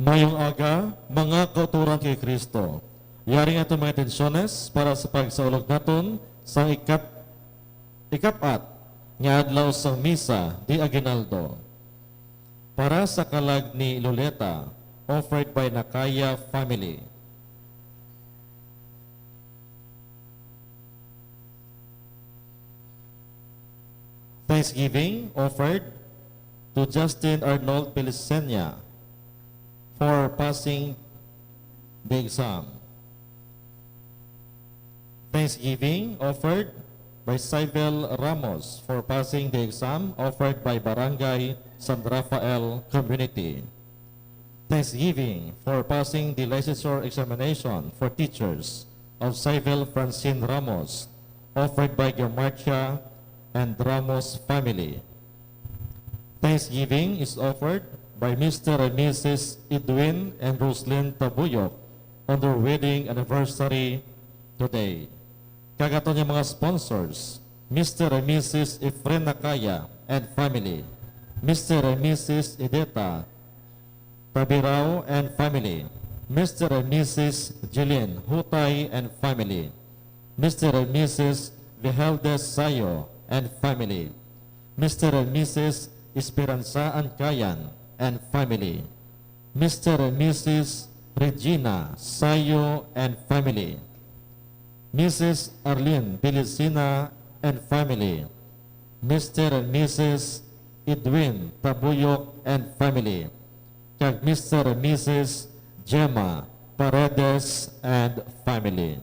Mayong aga, mga kauturan kay Kristo. Yari nga itong mga tensyones para sa pagsaulog naton sa ikapat nga adlaw sa misa di Aguinaldo. Para sa kalag ni Loleta, offered by Nakaya family. Thanksgiving offered to Justin Arnold Pelicenia for passing the exam. Thanksgiving offered by Cybel Ramos for passing the exam offered by Barangay San Rafael Community. Thanksgiving for passing the licensure examination for teachers of Cybel Francine Ramos offered by Gamarcha and Ramos family. Thanksgiving is offered by Mr. and Mrs. Edwin and Roslyn Tabuyok on their wedding anniversary today. Kagato niya mga sponsors, Mr. and Mrs. Efren Nakaya and family, Mr. and Mrs. Edeta Tabirao and family, Mr. and Mrs. Jillian Hutay and family, Mr. and Mrs. Vihaldes Sayo and family, Mr. and Mrs. Esperanza Ancayan and family, Mr. and Mrs. Regina Sayo and family, Mrs. Arlene Pelicina and family, Mr. and Mrs. Edwin Tabuyok and family, kag Mr. and Mrs. Gemma Paredes and family.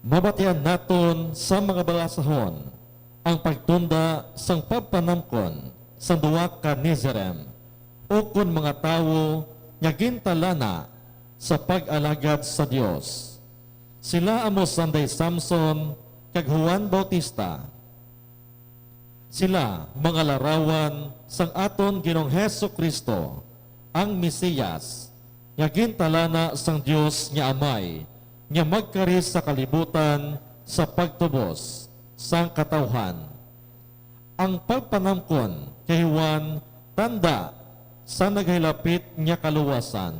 Mabatian naton sa mga balasahon ang pagtunda sang pagpanamkon sa duwa ka Nizarem o kun mga tawo nga gintalana sa pag-alagad sa Dios. Sila amo Sanday Samson kag Juan Bautista, Sila mga larawan sang aton Ginoong Heso Kristo, ang Mesiyas, nga gintalana sang Dios nga Amay, nga magkari sa kalibutan sa pagtubos sang katawhan. Ang pagpanamkon kay Juan tanda sa naghilapit nga kaluwasan.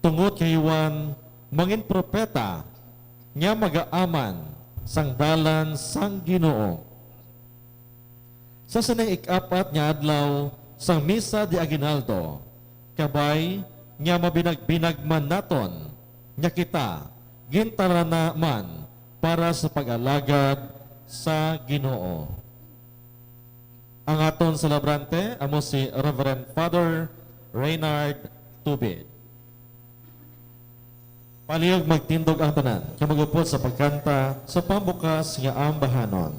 Tungod kay Juan mangin propeta nga magaaman sang dalan sang Ginoo. Sa sanang ikapat nga adlaw sang Misa de Aguinaldo, kabay nga mabinag-binagman naton nga kita gintarana man para sa pag-alagad sa Ginoo. Ang aton celebrante amo si Reverend Father Reynard Tubid. Palihog magtindog ang tanan, kamagupot sa pagkanta sa pambukas nga ambahanon.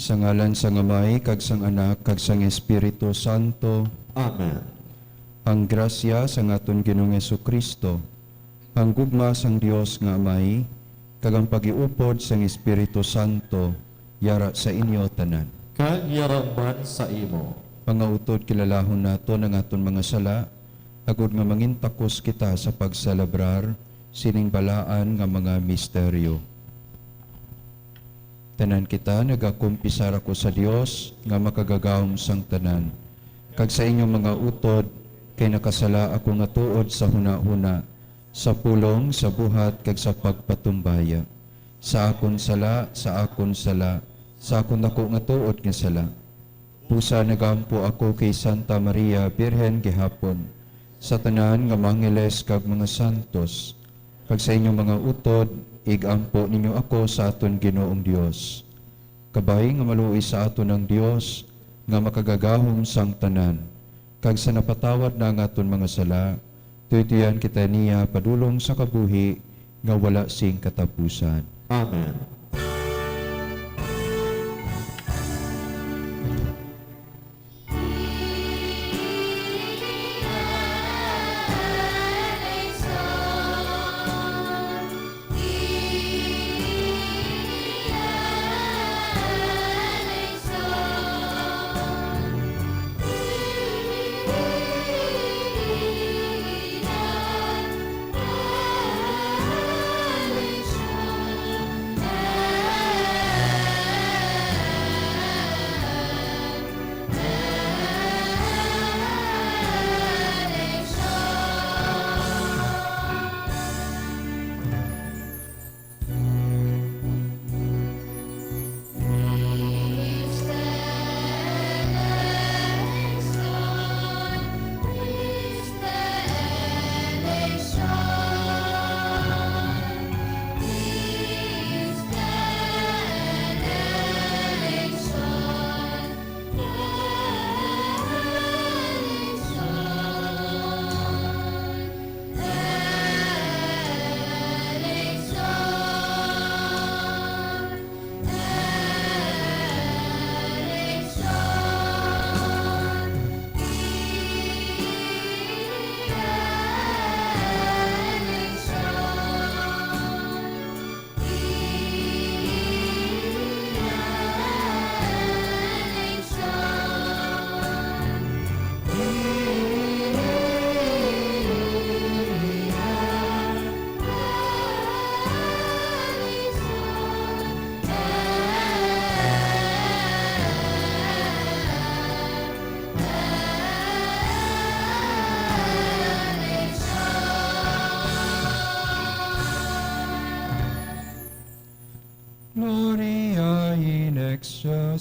Sa ngalan sang Amay, kag sang Anak, kag sang Espiritu Santo. Amen. Ang grasya sang aton Ginoong Jesucristo, ang gugma sang Dios nga Amay, kag ang pagiupod sang Espiritu Santo, yara sa inyo tanan. Kag yaramban sa imo. Pangautod kilalahon naton ang aton mga sala, agud nga mangintakos kita sa pagsalabrar sining balaan nga mga misteryo. Tanan kita nagakumpisar ako sa Dios nga makagagahom sang tanan. Kag sa inyong mga utod, kay nakasala ako nga tuod sa huna-huna, sa pulong, sa buhat, kag sa pagpatumbaya. Sa akon sala, sa akon sala, sa akon ako nga tuod nga sala. Pusa nagampo ako kay Santa Maria, Birhen gihapon, sa tanan nga mangiles kag mga santos. Kag sa inyong mga utod, igampo ninyo ako sa aton Ginoong Dios. Kabay nga maluoy sa aton ang Dios, nga makagagahom sang tanan. Kag sa napatawad na ang aton mga sala, tuytuyan kita niya padulong sa kabuhi, nga wala sing katapusan. Amen.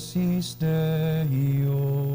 excelsis Deo.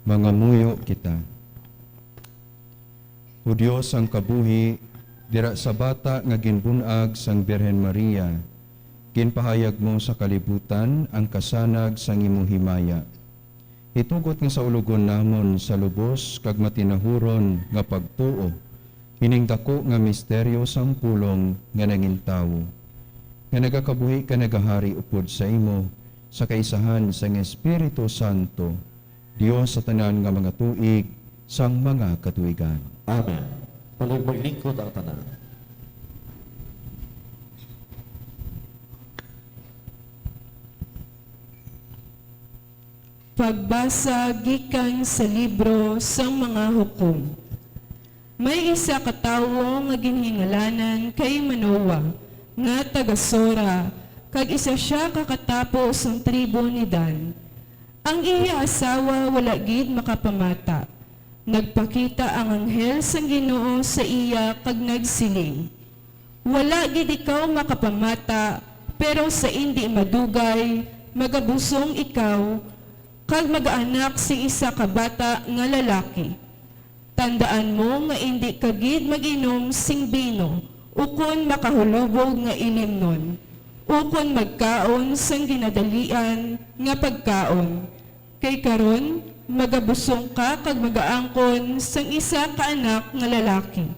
Mangamuyo kita. O Dios ang kabuhi, dira sa bata nga ginbunag sang Birhen Maria, ginpahayag mo sa kalibutan ang kasanag sang imong himaya. Itugot nga sa ulugon namon sa lubos kag matinahuron nga pagtuo, ining dako nga misteryo sang pulong nga nangintawo. Nga nagakabuhi ka nagahari upod sa imo, sa kaisahan sang Espiritu Santo, Dios sa tanan nga mga tuig, sang mga katuigan. Amen. Palig maglingkod ang tanan. Pagbasa gikan sa libro sang mga hukom. May isa ka tawo nga ginhingalanan kay Manoa, nga taga Sora, kag isa siya kakatapos ang tribo ni Dan. Ang iya asawa wala gid makapamata. Nagpakita ang anghel sang Ginoo sa iya kag nagsiling, wala gid ikaw makapamata, pero sa indi madugay, magabusong ikaw, kag mag-anak si isa ka bata nga lalaki. Tandaan mo nga indi ka gid mag-inom sing bino, ukon makahulubog nga ilimnon, ukon magkaon sang ginadalian nga pagkaon. Kay karon, magabusong ka kag magaangkon sang isa ka anak nga lalaki.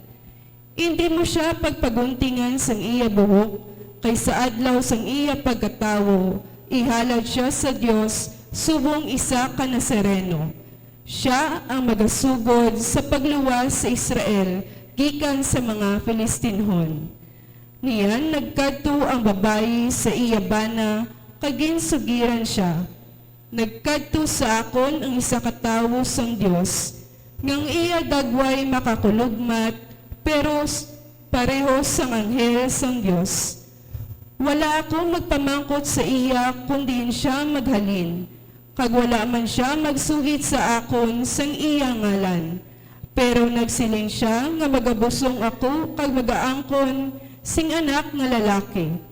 Hindi mo siya pagpaguntingan sang iya buhok, kay sa adlaw sang iya pagkatawo, ihalad siya sa Dios subong isa ka Nazareno. Siya ang magasugod sa pagluwas sa Israel gikan sa mga Filistinhon. Niyan nagkadto ang babayi sa iya bana kag ginsugiran siya. Nagkadto sa akon ang isa ka tawo sang Dios, ngang iya dagway makakulugmat, pero pareho sang anghel sang Dios. Wala akong magpamangkot sa iya kundi siya maghalin, kag wala man siya magsugit sa akon sang iya ngalan. Pero nagsiling siya nga magabusong ako kag magaangkon sing anak nga lalaki.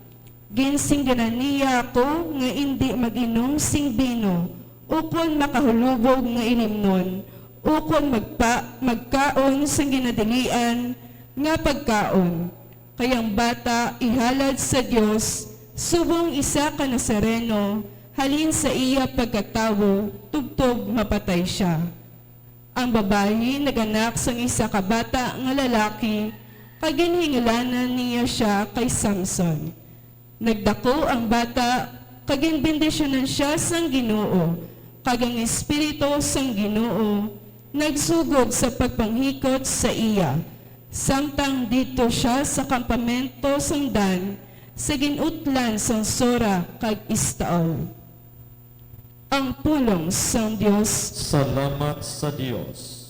Ginsingganan niya ako nga hindi mag-inom sing bino, ukon makahulubog nga ilimnon, ukon magkaon sang ginadilian nga pagkaon. Kayang bata ihalad sa Dios, subong isa ka Nazareno, halin sa iya pagkatawo, tugtog mapatay siya. Ang babayi naganak sang isa ka bata nga lalaki, kag ginhingalanan niya siya kay Samson. Nagdako ang bata, kag ginbendisyonan siya sang Ginoo, kag ang Espiritu sang Ginoo nagsugod sa pagpanghikot sa iya. Samtang dito siya sa kampamento sang Dan, sa ginutlan sang Sora kag Estaol. Ang pulong sang Dios. Salamat sa Dios.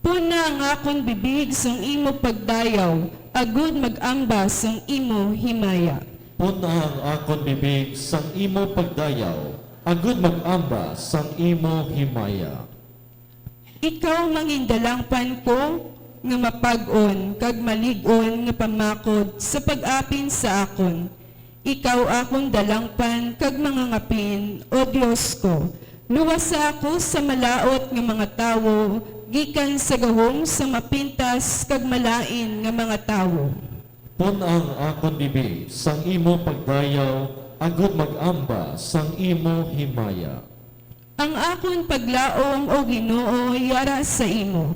Puna ang akong bibig sang imo pagdayaw, agud mag-amba sang imo himaya. Puna ang akon bibig sang imo pagdayaw, agud mag-amba sang imo himaya. Ikaw mangindalangpan ko, nga mapag-on, kag malig-on nga pamakod sa pag-apin sa akon. Ikaw akong dalangpan, kag mga ngapin, o Diyos ko. Luwasa ako sa malaot nga mga tawo, gikan sa gahong sa mapintas, kag malain nga mga tawo. Puna ang akon bibig sang imo pagdayaw, agud mag-amba sang imo himaya. Ang akon paglaom o Ginoo yara sa imo.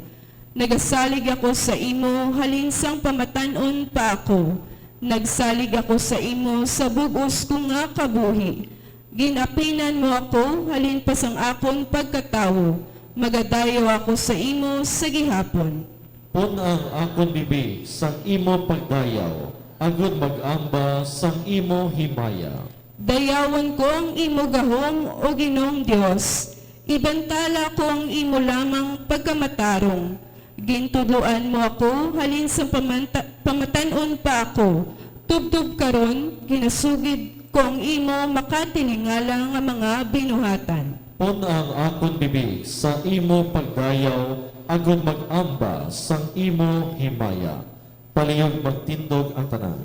Nagasalig ako sa imo halin sang pamatanon pa ako. Nagsalig ako sa imo sa bugos ko nga kabuhi. Ginapinan mo ako halin pa sang akon pagkatawo. Magadayo ako sa imo sa gihapon. Puna ang akon bibig sang imo pagdayaw, agud mag-amba sang imo himaya. Dayawan ko ang imo gahom o Ginoong Dios. Ibantala ko ang imo lamang pagkamatarong. Gintudloan mo ako, halin sa pamatanon pa ako. Tubtub karon, ginasugid ko ang imo makatilingala nga mga binuhatan. Puna ang akon bibig sa imo pagdayaw, agud mag-amba sang imo himaya. Palihog magtindog ang tanan.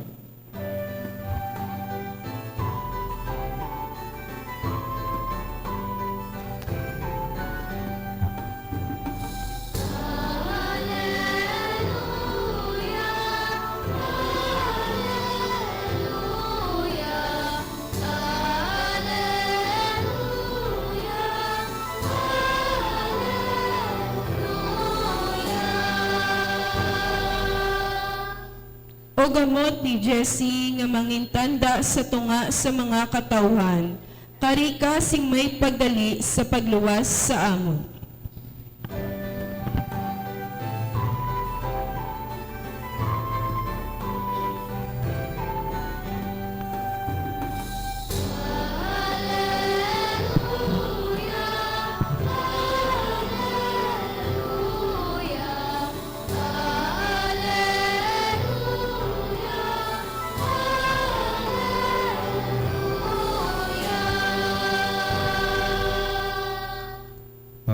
o gamot ni Jesse nga mangintanda sa tunga sa mga katawhan, kari ka sing may pagdali sa pagluwas sa amon.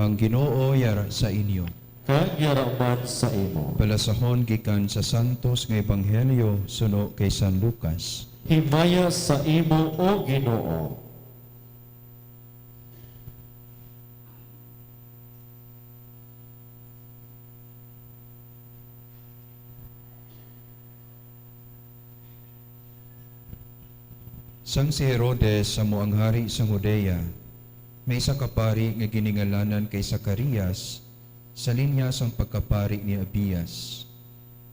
Ang Ginoo yara sa inyo. Kag yaraman sa imo. Palasahon gikan sa Santos nga Ebanghelyo suno kay San Lucas. Himaya sa imo o Ginoo. Sang si Herodes sa muang hari sa Judea, may isa ka pari nga giningalanan kay Zacarias sa linya sang pagkapari ni Abias.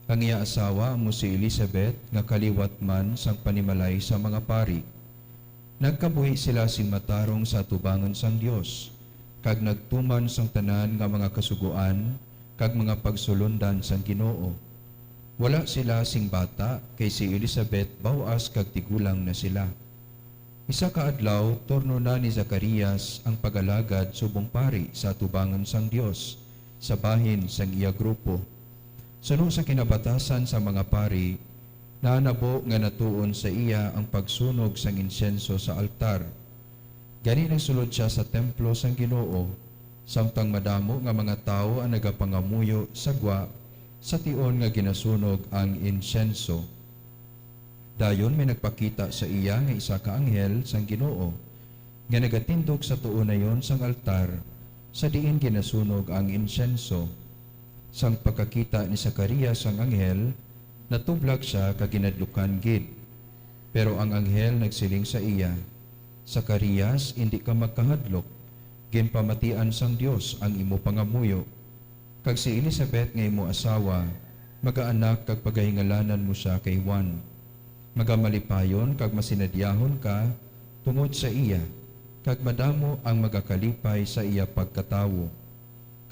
Ang iya asawa mo si Elizabeth nga kaliwat man sang panimalay sa mga pari. Nagkabuhi sila sing matarong sa atubangan sang Dios, kag nagtuman sang tanan nga mga kasuguan kag mga pagsulundan sang Ginoo. Wala sila sing bata kay si Elizabeth bawas kag tigulang na sila. Isa ka adlaw, torno na ni Zacarias ang pagalagad subong pari sa atubangan sang Dios sa bahin sang iya grupo. Suno sa kinabatasan sa mga pari, nanabo nga natuon sa iya ang pagsunog sang insenso sa altar. Gani nagsulod siya sa templo sang Ginoo, samtang madamo nga mga tao ang nagapangamuyo sa gwa sa tion nga ginasunog ang insenso. Dayon may nagpakita sa iya nga isa ka anghel sang Ginoo nga nagatindog sa tuon na yon sang altar sa diin ginasunog ang insenso. Sang pagkakita ni Zacarias ang anghel, natublag siya kag ginadlukan gid. Pero ang anghel nagsiling sa iya, Zacarias, hindi ka magkahadlok, ginpamatian sang Dios ang imo pangamuyo. Kag si Elizabeth nga imo asawa, magaanak kag pagahingalanan mo siya kay Juan. Magamalipayon kag masinadyahon ka tungod sa iya, kag madamo ang magakalipay sa iya pagkatawo.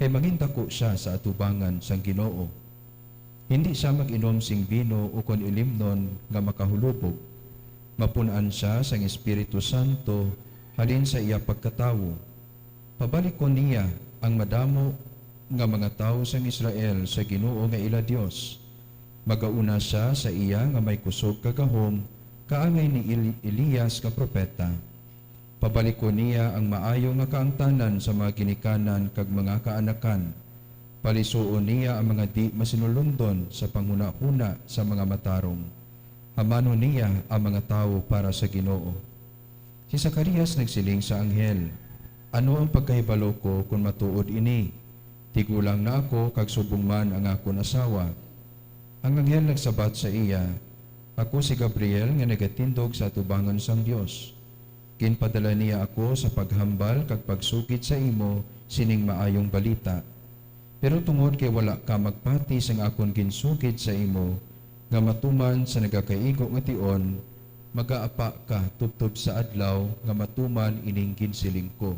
Kay mangindako siya sa atubangan sang Ginoo. Hindi siya mag-inom sing bino o kon ilimnon nga makahulubog. Mapunan siya sang Espiritu Santo halin sa iya pagkatawo. Pabalikon niya ang madamo nga mga tawo sang Israel sa Ginoo nga ila Dios. Magauna siya sa iya nga may kusog kagahom, kaangay ni Elias ka propeta. Pabalikon niya ang maayo nga kaangtanan sa mga ginikanan kag mga kaanakan. Palisuon niya ang mga di masinulundon sa panghuna-huna sa mga matarong. Hamanon niya ang mga tao para sa Ginoo. Si Zacarias nagsiling sa anghel, ano ang pagkahibalo ko kung matuod ini? Tigulang na ako kag subong man ang akon asawa. Ang anghel nagsabat sa iya, ako si Gabriel nga nagatindog sa atubangan sang Dios. Ginpadala niya ako sa paghambal kag pagsugid sa imo sining maayong balita. Pero tungod kay wala ka magpati sang akon ginsugid sa imo, nga matuman sa nagakaigo nga tion, magaapa ka tubtob sa adlaw nga matuman ining ginsiling ko.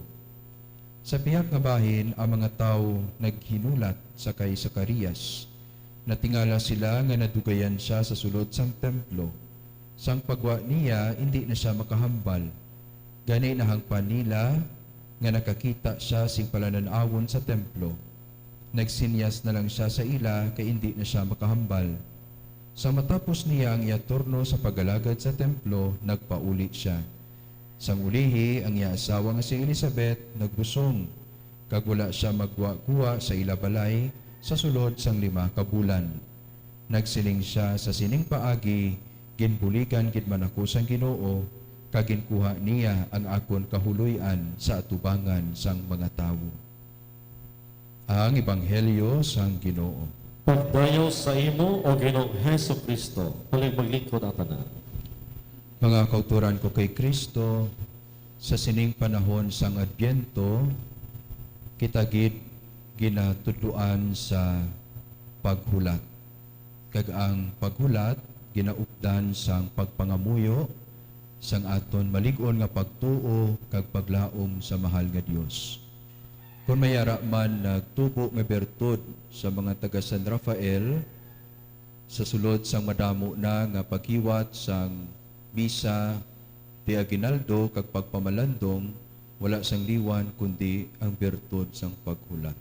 Sa piyak nga bahin, ang mga tao naghinulat sa kay Zacarias. Natingala sila nga nadugayan siya sa sulod sang templo. Sang pagwa niya, hindi na siya makahambal. Gani nahangpan nila nga nakakita siya sing palananawon sa templo. Nagsinyas na lang siya sa ila kay hindi na siya makahambal. Sa matapos niya ang iya turno sa pagalagad sa templo, nagpauli siya. Sang ulihi, ang iya asawa nga si Elizabeth nagbusong, kag wala siya magwa-kuwa sa ila balay sa sulod sang 5 ka bulan. Nagsiling siya sa sining paagi, ginbuligan gid man ako sang Ginoo, kag ginkuha niya ang akon kahuluy-an sa atubangan sang mga tawo. Ang Ebanghelyo sang Ginoo. Pagdayo sa imo o Ginoong Heso Kristo, huling maglingkod ang tanan. Mga kauturan ko kay Kristo, sa sining panahon sang Adbyento, kita gid ginatudloan sa paghulat. Kag ang paghulat ginaupdan sang pagpangamuyo sang aton malig-on nga pagtuo kag paglaom sa mahal nga Dios. Kung mayara man nagtubo nga bertud sa mga taga San Rafael sa sulod sang madamo na nga paghiwat sang misa di aginaldo kag pagpamalandong, wala sang liwan kundi ang bertud sang paghulat.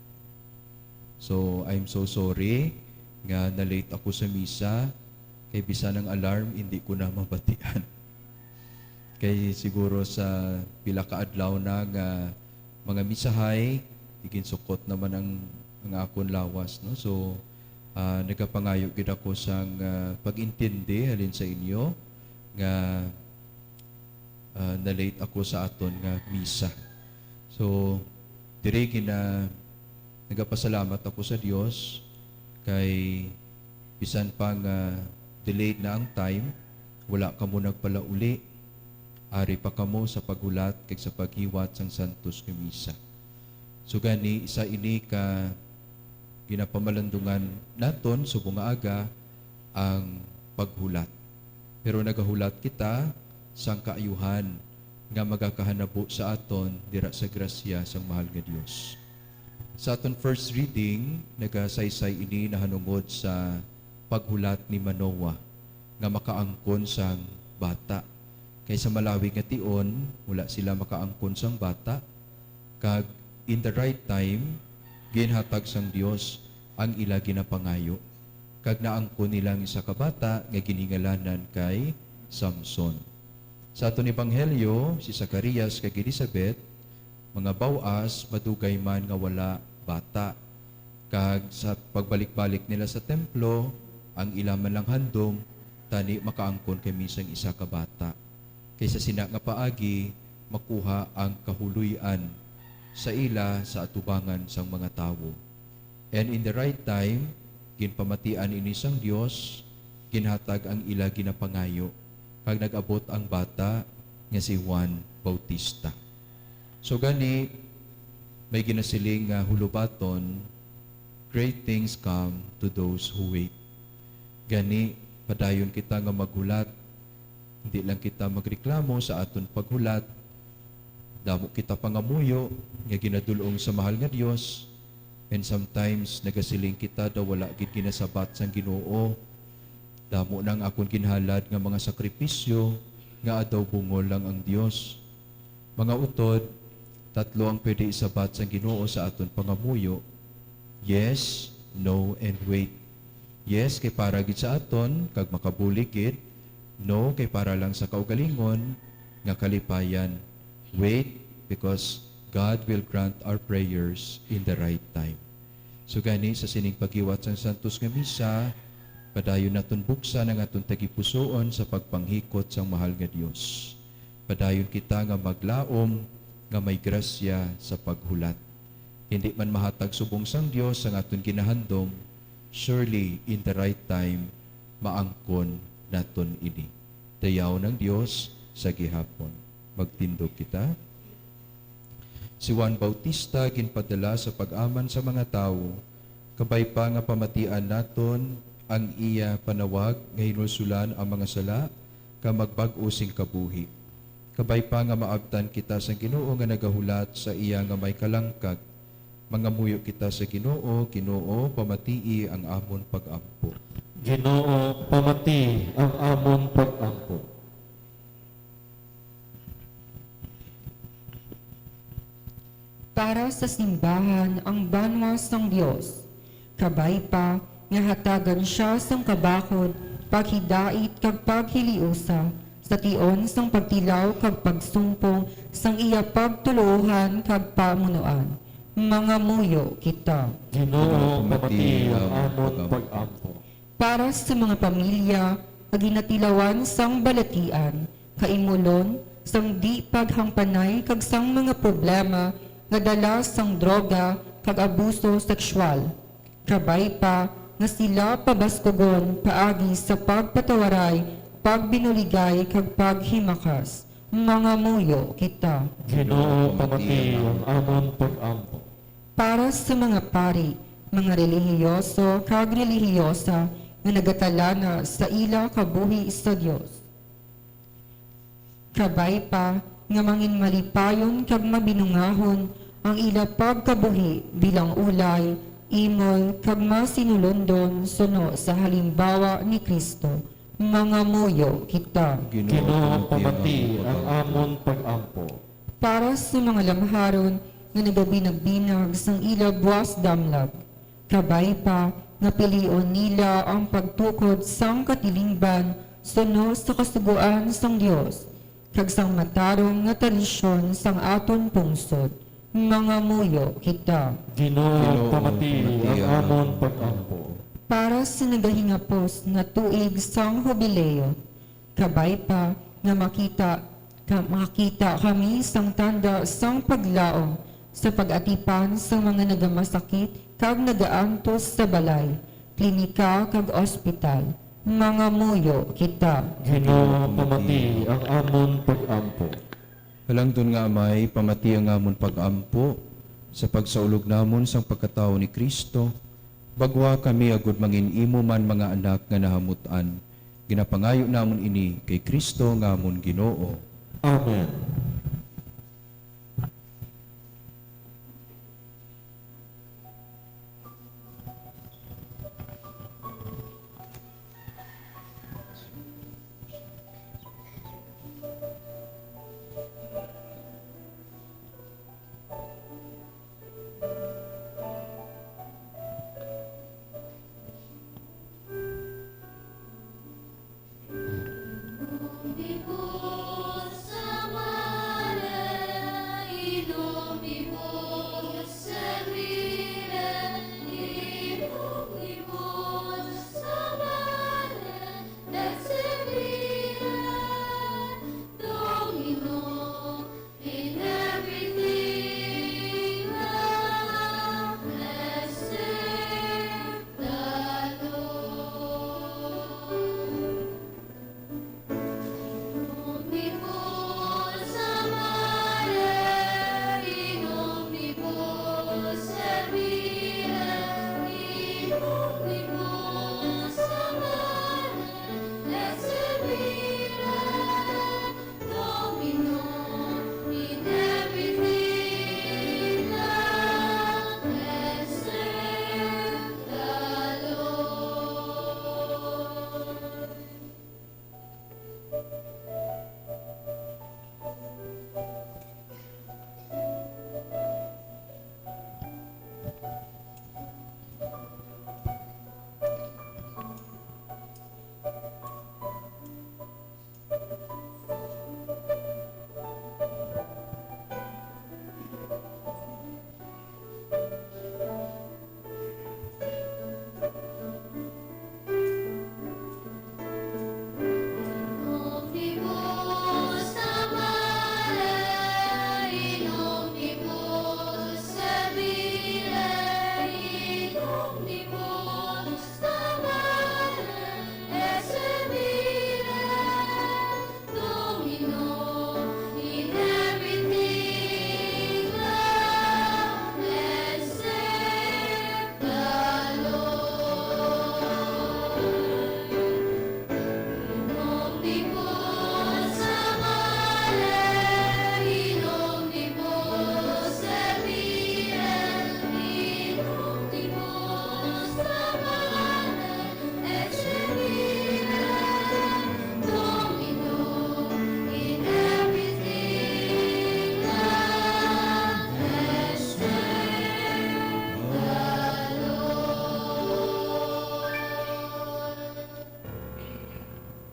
So I'm so sorry nga na-late ako sa misa, kay bisa ng alarm hindi ko na mabatian. Kay siguro sa pila ka adlaw na nga mga misahay, iginsukot naman ang akon lawas, no? So nagapangayo gid ako sang pag-intindi halin sa inyo nga na-late ako sa aton nga misa. So dire gina nagapasalamat ako sa Dios kay bisan pang delayed na ang time, wala ka mo nagpalauli, ari pa kamo sa paghulat kag sa paghiwat sang santos nga misa. So gani isa ini ka ginapamalandungan naton subong nga aga ang paghulat. Pero nagahulat kita sang kaayuhan nga magakahanabo sa aton dira sa grasya sang mahal nga Dios. Sa aton first reading, nagasaysay ini nahanungod sa paghulat ni Manoah nga makaangkon sang bata. Kaysa malawi nga tion, wala sila makaangkon sang bata. Kag in the right time, ginhatag sang Dios ang ila ginapangayo. Kag naangkon nilang isa ka bata nga giningalanan kay Samson. Sa aton ebanghelyo, si Zacarias kag Elizabeth, mga bawas, madugay man nga wala bata. Kag sa pagbalik-balik nila sa templo, ang ilaman lang handom, tani makaangkon kay misang isa ka bata. Kaysa sina nga paagi, makuha ang kahuluyan sa ila sa atubangan sang mga tawo. And in the right time, ginpamatian ini sang Dios, ginhatag ang ila ginapangayo, kag nag-abot ang bata nga si Juan Bautista. So gani, may ginasiling nga hulubaton, great things come to those who wait. Gani, padayon kita nga maghulat, hindi lang kita magreklamo sa aton paghulat, damo kita pangamuyo, nga ginadulong sa mahal nga Dios, and sometimes nagasiling kita daw wala gid ginasabat sang Ginoo, damo nang akon ginhalad nga mga sakripisyo, nga adaw bungol lang ang Dios. Mga utod, tatlo ang pwede isabat sang Ginoo sa aton pangamuyo. Yes, no, and wait. Yes, kay para gid sa aton, kag makabulig gid. No, kay para lang sa kaugalingon, nga kalipayan. Wait, because God will grant our prayers in the right time. So gani, sa sining paghiwat sang santos nga misa, padayon naton buksan ang aton tagipusoon sa pagpanghikot sang mahal nga Dios. Padayon kita nga maglaom nga may grasya sa paghulat. Hindi man mahatag subong sang Dios ang aton ginahandom, surely in the right time maangkon naton ini. Dayaw ng Dios sa gihapon. Magtindog kita. Si Juan Bautista ginpadala sa pag-aman sa mga tawo, kabay pa nga pamatian naton ang iya panawag nga hinusulan ang mga sala ka magbag-o sing kabuhi. Kabay pa nga maabtan kita sa Ginoo nga nagahulat sa iya nga may kalangkag. Mangamuyo kita sa Ginoo, Ginoo pamatii ang amon pag-ampo. Ginoo, pamati ang amon pag-ampo. Para sa simbahan ang banwas ng Dios, kabay pa nga hatagan siya sang kabakod, paghidait kag paghiliusa, sa tion sang pagtilaw kag pagsumpong sang iya pagtuluhan kag pamunuan. Mga muyo kita. Ginoo, pamati ang amon pag-ampo. Para sa mga pamilya, aginatilawan sang balatian, kaimulon, sang di paghangpanay kag sang mga problema, nga dala sang droga kag abuso sexual. Kabay pa nga sila pabaskugon paagi sa pagpatawaray, pagbinuligay kag paghimakas. Mga muyo kita. Ginoo, pamati ang amon pag-ampo. Para sa mga pari, mga relihiyoso kag relihiyosa, nga nga nagatalana sa ila kabuhi sa Dios. Kabay pa nga mangin malipayon kag mabinungahon ang ila pagkabuhi bilang ulay, imol kag masinulondon suno sa halimbawa ni Kristo. Mga muyo kita. Ginoo pamati ang amon pag-ampo. Para sa mga lamharon nga nagabinag-binag sang ila buwas damlag. Kabay pa nga pilion nila ang pagtukod sang katilingban suno sa kasuguan sang Dios kag sang matarong nga tradisyon sang aton pungsod. Mga muyo kita. Ginoo pamati ang amon pag-ampo. Para sa nagahingapos nga tuig sang jubileo, kabay pa nga makita kami sang tanda sang paglaom sa pag-atipan sa mga nagamasakit kag nagaantos sa balay, klinika kag ospital. Mga muyo kita. Ginoo pamati ang amon pag-ampo. Halangdon nga amay, pamati ang amon pag-ampo sa pagsaulog namon sang pagkatao ni Kristo. Bagwa kami agud mangin imo man mga anak nga nahamutan. Ginapangayo namon ini kay Kristo nga amon Ginoo. Amen.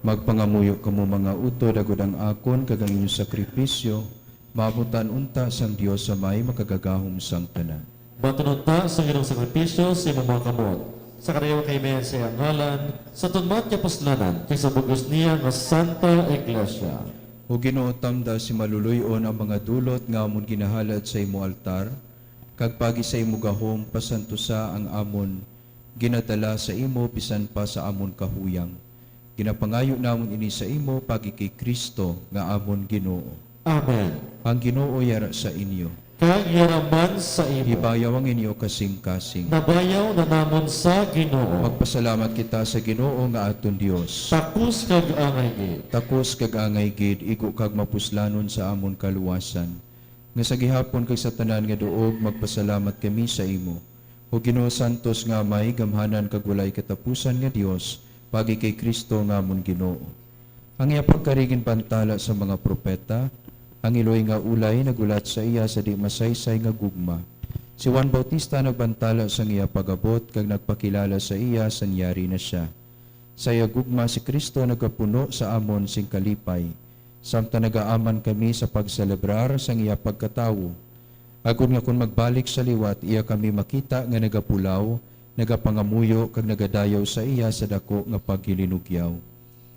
Magpangamuyo kamo mga utod agud ang akon kag ang inyong sakripisyo, maabutan unta sang Dios sa may makagagahom sang tanan. Batununta sa inyong sakripisyo sa imong mga kamot. Sa karayaw kay Meya sa iyang ngalan, sa tunmat niya puslanan, kay sa bugos niya nga Santa Iglesia. O Ginoo tamda si maluluyon ang mga dulot nga amon ginahalad sa imo altar, kag pagi sa imo gahom pasantusa ang amon ginadala sa imo bisan pa sa amon kahuyang. Ginapangayo namon ini sa imo pagi kay Kristo nga amon Ginoo. Amen. Ang Ginoo yara sa inyo. kag hiraman sa imo. Ibayaw ang inyo kasing-kasing. Nabayaw na namon sa Ginoo. Magpasalamat kita sa Ginoo nga aton Dios. Takus kag angay gid. Takos kag angay gid igo kag mapuslanon sa amon kaluwasan. Nga sa gihapon kag sa tanan nga duog magpasalamat kami sa imo. O Ginoo Santos nga may gamhanan kag walay katapusan nga Dios pagi kay Kristo nga amon Ginoo. Ang iya pagkarigin pantala sa mga propeta, ang iloy nga ulay nagulat sa iya sa di masaysay nga gugma. Si Juan Bautista nagbantala sa iya pagabot kag nagpakilala sa iya sa niyari na siya. Sa iya gugma si Kristo nagapuno sa amon sing kalipay. Samtang nagaaman kami sa pagselebrar sa iya pagkatawo. Agon nga kung magbalik sa liwat, iya kami makita nga nagapulaw, nagapangamuyo kag nagadayaw sa iya sa dako nga paghilinugyaw.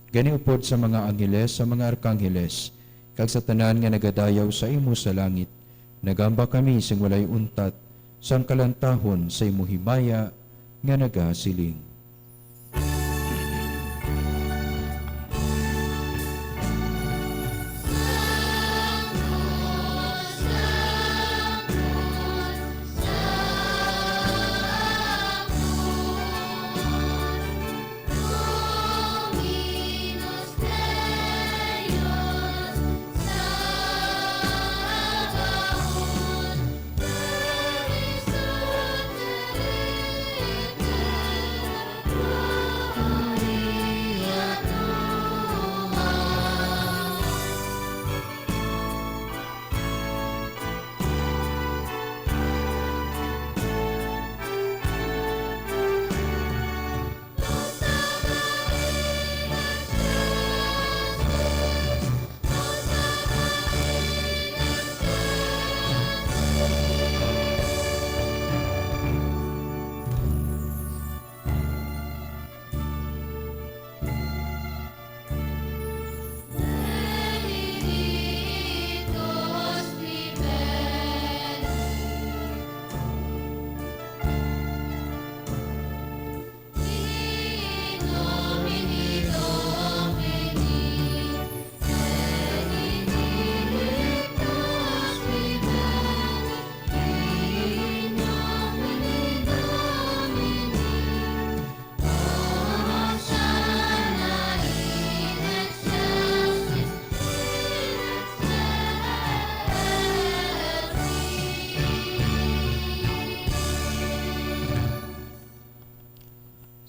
Gani upod sa mga angheles, sa mga arkangheles, kag sa tanan nga nagadayaw sa imo sa langit. Nagamba kami sing walay untat, sang kalantahon sa imo himaya nga nagasiling.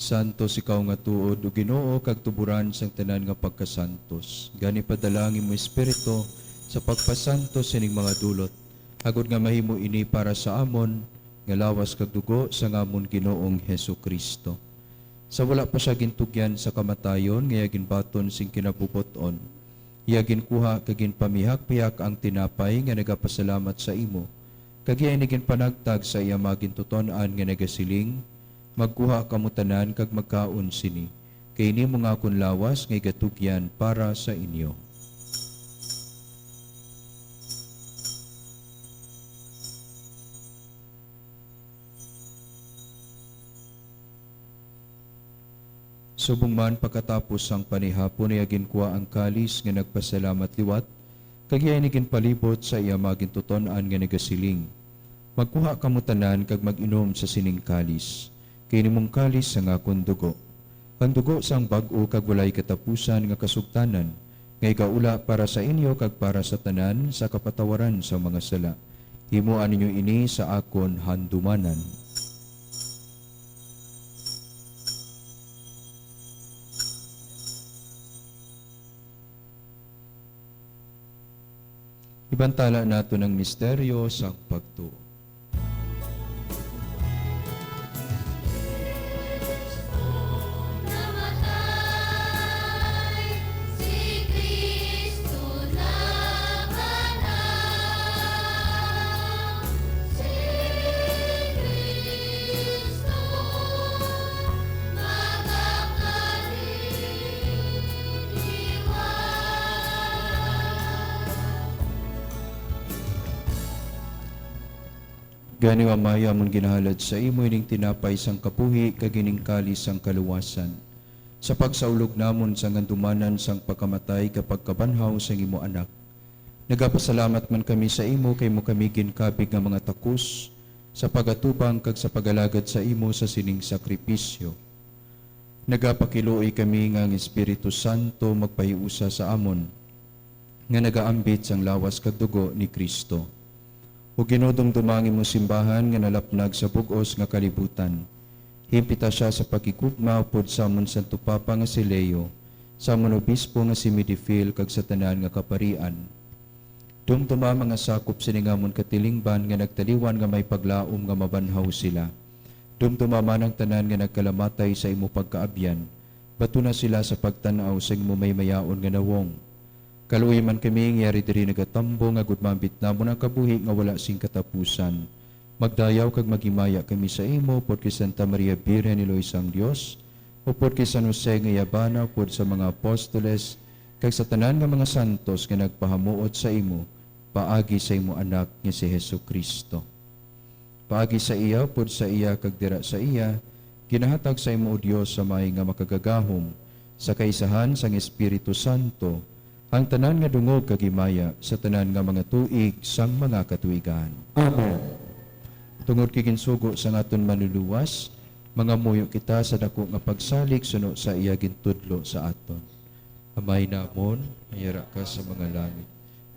Santos ikaw nga tuod o Ginoo kag tuburan sang tanan nga pagkasantos. Gani padalangin mo Espiritu sa pagpasantos sining mga dulot. Agod nga mahimo ini para sa amon nga lawas kag dugo sa amon Ginoong Hesukristo. Sa wala pa siya gintugyan sa kamatayon nga ginbaton sing kinabubuton. Iya ginkuha kag ginpamihak-pihak ang tinapay nga nagapasalamat sa imo. Kag iya nigin panagtag sa iya magintuton-an nga nagasiling, magkuha kamutanan kag magkaon sini. Kay ini mga akong lawas ngay gatugyan para sa inyo. Subong man pagkatapos ang panihapon ay ginkuha ang kalis nga nagpasalamat liwat, kag iya nigin palibot sa iya magintuton-an nga nagasiling. Magkuha kamutanan kag mag-inom sa sining kalis. Kay nimong kalis sa akong dugo. Ang dugo sang bag-o kag walay katapusan nga kasugtanan, ngay kaula para sa inyo kag para sa tanan sa kapatawaran sa mga sala. Himuan ninyo ini sa akon handumanan. Ibantala nato ng misteryo sa pagtuo. Gani wa maya amon ginahalad sa imo ining tinapay sang kapuhi kag ining kalis sang kaluwasan. Sa pagsaulog namon sang andumanan sang pagkamatay kapag kabanhaw sang imo anak. Nagapasalamat man kami sa imo kay mo kami ginkabig nga mga takus sa pagatubang kag sa pagalagad sa imo sa sining sakripisyo. Nagapakiluoy kami nga ang Espiritu Santo magpahiusa sa amon nga nagaambit sang lawas kag dugo ni Kristo. O ginodong dumangin mo simbahan nga nalapnag sa bugos nga kalibutan. Himpita siya sa pagkikugma upod sa amon Santo Papa nga si Leo, sa amon obispo nga si Midifil kag sa tanan nga kaparian. Dumduma mga sakop siningamon katilingban nga nagtaliwan nga may paglaom nga mabanhaw sila. Dumduma man ang tanan nga nagkalamatay sa imo pagkaabyan. Bato na sila sa pagtanaw sa imo may mayaon nga nawong. Kaluoy man kami nga yari diri nagatambo nga gudmambit namon ang kabuhi nga wala sing katapusan. Magdayaw kag magimaya kami sa imo pod kay Santa Maria Birhen ni Lois ang Dios, o pod kay San Jose nga yabana pod sa mga apostoles kag sa tanan nga mga santos nga nagpahamuot sa imo paagi sa imo anak nga si Hesukristo. Paagi sa iya pod sa iya kag dira sa iya ginahatag sa imo o Dios sa may nga makagagahom sa kaisahan sang Espiritu Santo ang tanan nga dungog kag himaya sa tanan nga mga tuig sang mga katuigan. Amen. Tungod kay ginsugo sa aton manluluwas, mga muyo kita sa dako nga pagsalig suno sa iya gintudlo sa aton. Amay namon, mayara ka sa mga langit.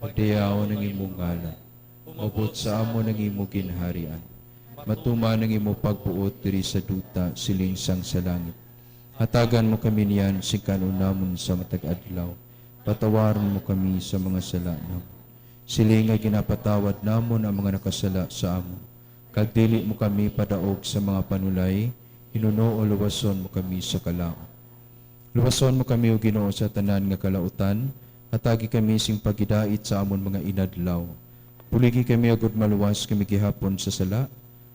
Pagdayaon ng imong ngalan. Umabot sa amon ng imong ginharian. Matuma ng imong pagbuot diri sa duta siling sang sa langit. Hatagan mo kami niyan singkanon namon sa matag adlaw. Patawaran mo kami sa mga sala namon. Siling nga ginapatawad namon ang mga nakasala sa amon. Kag dili mo kami padaog sa mga panulay, hinuno o luwason mo kami sa kalao. Luwason mo kami o Ginoo sa tanan nga kalautan, hatagi kami sing pagidait sa amon mga inadlaw. Puligi kami agud maluwas kami gihapon sa sala,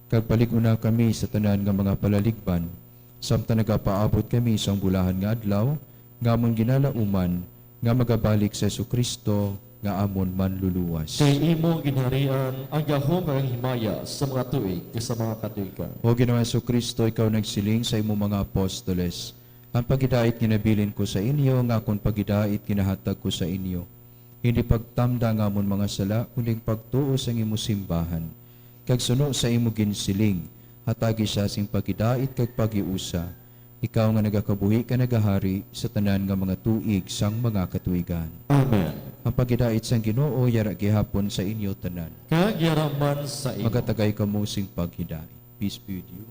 kag palig-una kami sa tanan nga mga palaligban, samtang nagapaabot kami sa bulahan nga adlaw, nga amon ginalauman, nga magabalik sa Jesucristo, nga amon manluluwas. Kay imo ginharian ang gahom kag ang himaya sa mga tuig kag sa mga katuigan. O Ginoong Jesucristo, ikaw nagsiling sa imo mga apostoles. Ang pagidait ginabilin ko sa inyo, nga akong pagidait ginahatag ko sa inyo. Hindi pagtamda nga amon mga sala, kundi pagtuo sa imo simbahan. Kag suno sa imo ginsiling, hatagi siya sing pagidait kag pagiusa. Ikaw nga nagakabuhi ka nagahari sa tanan nga mga tuig sang mga katuigan. Amen. Ang pagidait sang Ginoo yara gihapon sa inyo tanan. Kag yaraman sa imo. Magatagay kamo sing paghidait. Peace be with you.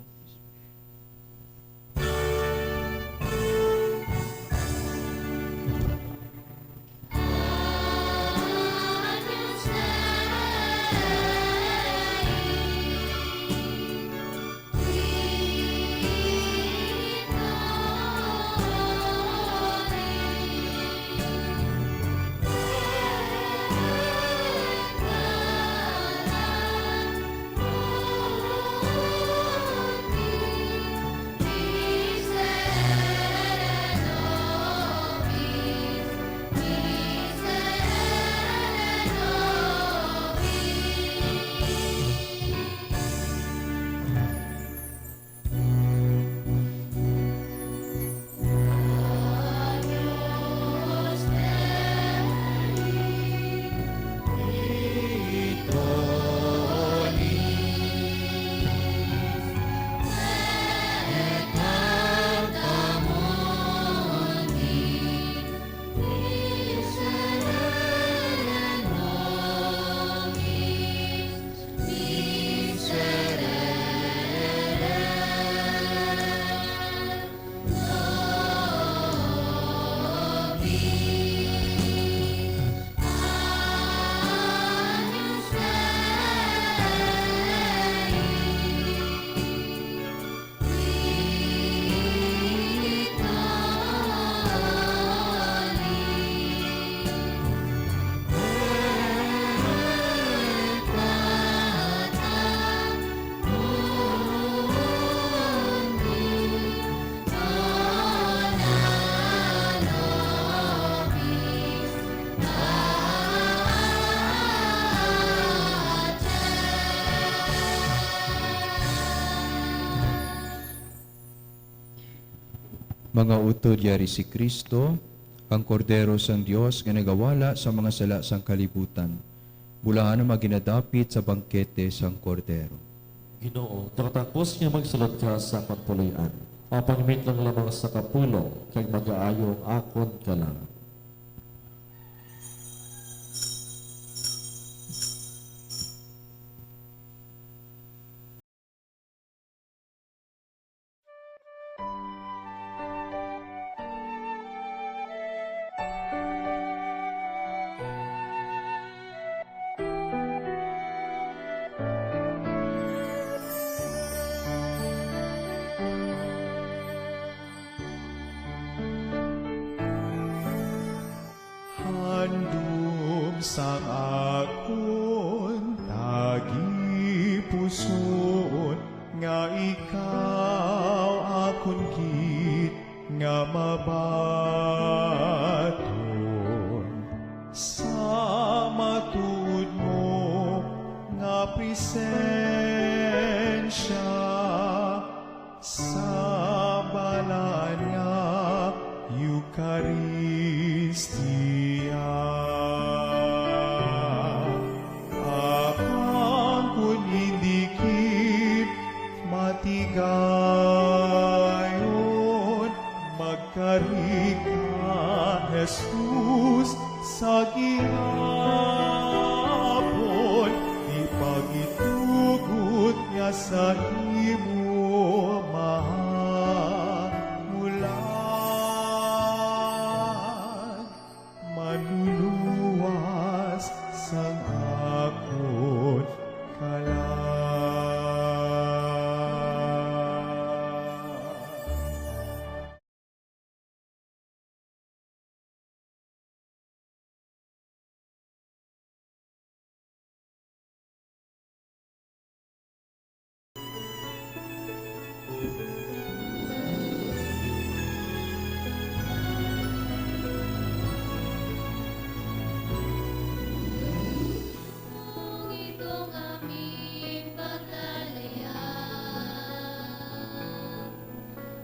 Mga utod yari si Kristo, ang kordero sang Dios nga nagawala sa mga sala sang kalibutan. Bulaan ang maginadapit sa bangkete sang kordero. Ginoo, takatapos nga magsulod ka sa katpulian. Mapangmit lang lamang sa kapulong, kay mag-aayong akon ka lang. Handom sang akon tagi puson nga ikaw akon gid nga mabaton sa matuod mo nga presensya sa balan nga Eucharistia. Akang kun indikit matigayon, magkarika Jesus sa gihapon, ipagitugot nga sa imo mahamulan, manluluwas sang akon kalan. Kung itong aming paglalayag,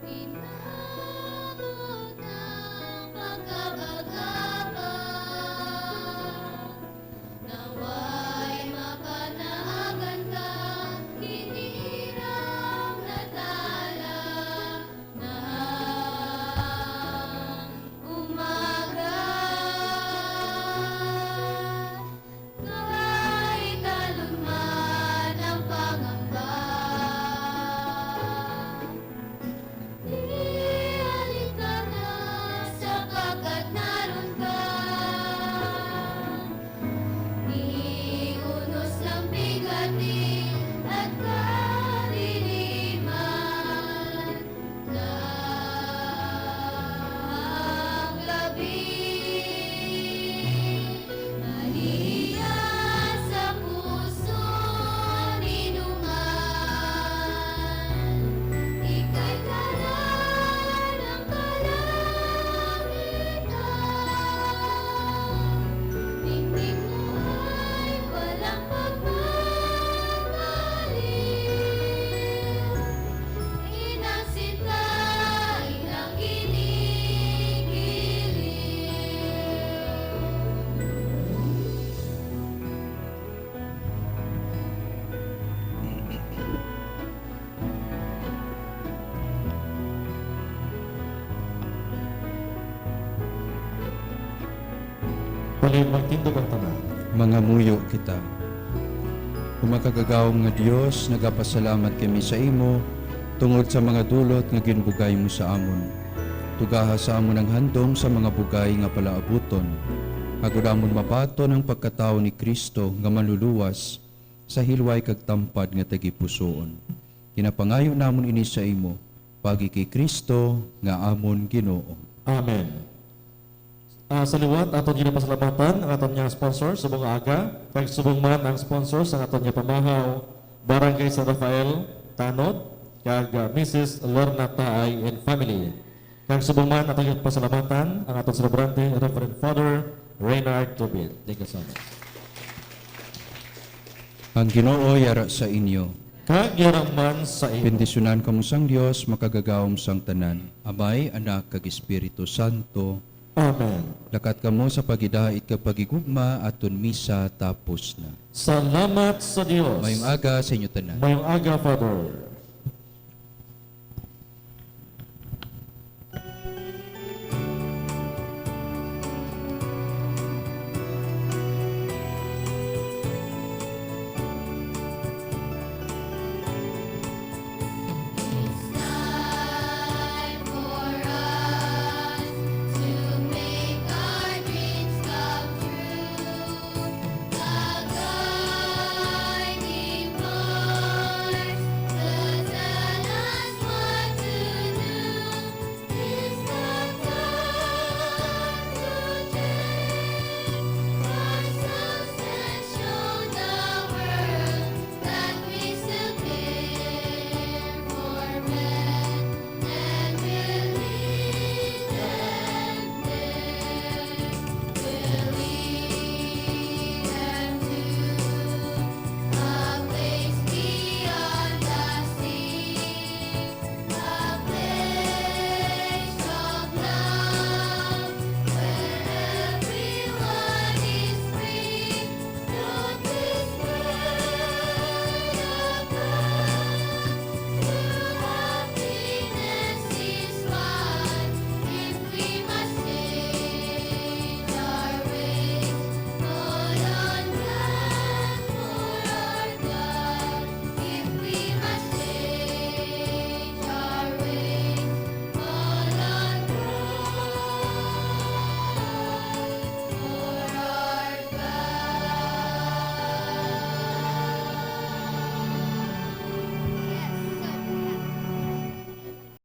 inabot ng pagkabagabag, nawa'y mapanagan ka, hinirang na tala ng umaga. Kahit alon man ang pangamba, ihalin ka na sapagkat naroon ka. Iunos ng bigatin at kadiliman ng gabi. Maria sa puso ninungan, ika'y kalan ng kalangitan. Tingting mo ay walang pagmamalim, inang sinta, inang kinikilig. Pali magtindog ang tanan. Mga muyo kita. Umakagagawang nga Dios, nagapasalamat kami sa imo tungod sa mga dulot nga ginbugay mo sa amon. Tugaha sa amon ang handom sa mga bugay nga palaabuton. Agudamon mabaton ang pagkatao ni Kristo nga maluluwas sa hilway kag tampad nga tagipusoon. Kinapangayo namon ini sa imo, pagi kay Kristo nga amon Ginoo. Amen. Sa liwat, aton ginapasalamatan ang aton nga sponsor sa buong aga. Kag subong man ang sponsor sa aton nga pamahaw, Barangay San Rafael, Tanod, kag Mrs. Lorna Taay and family. Kag subong man aton ginapasalamatan ang aton celebrante, Reverend Father Reynard Tobit. Thank you so much. Ang Ginoo yara sa inyo. Kag man sa imo. Bendisyonan kamo sang Dios, makagagawom sang tanan. Amay, Anak, kag Espiritu Santo. Amen. Lakat kamo sa pagidait ka pagigugma aton misa tapos na. Salamat sa Diyos. Mayong aga sa inyo tanan. Mayong aga, Father.